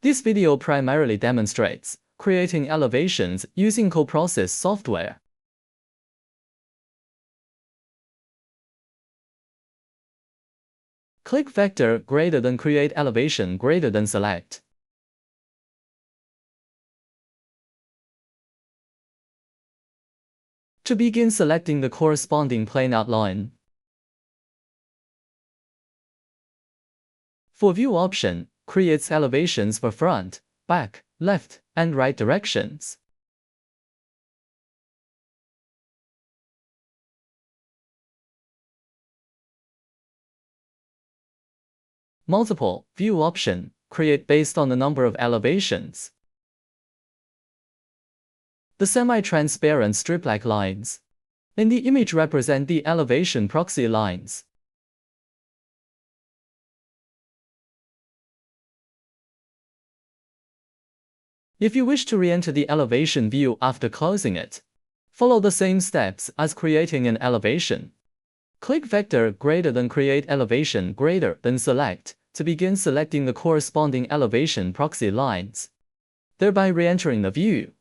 This video primarily demonstrates creating elevations using CoProcess software. Click vector greater than create elevation greater than select. To begin selecting the corresponding plane outline. For view option, creates elevations for front, back, left, and right directions. Multiple view option, create based on the number of elevations. The semi-transparent strip-like lines in the image represent the elevation proxy lines. If you wish to re-enter the elevation view after closing it, follow the same steps as creating an elevation. Click vector greater than create elevation greater than select to begin selecting the corresponding elevation proxy lines, thereby re-entering the view.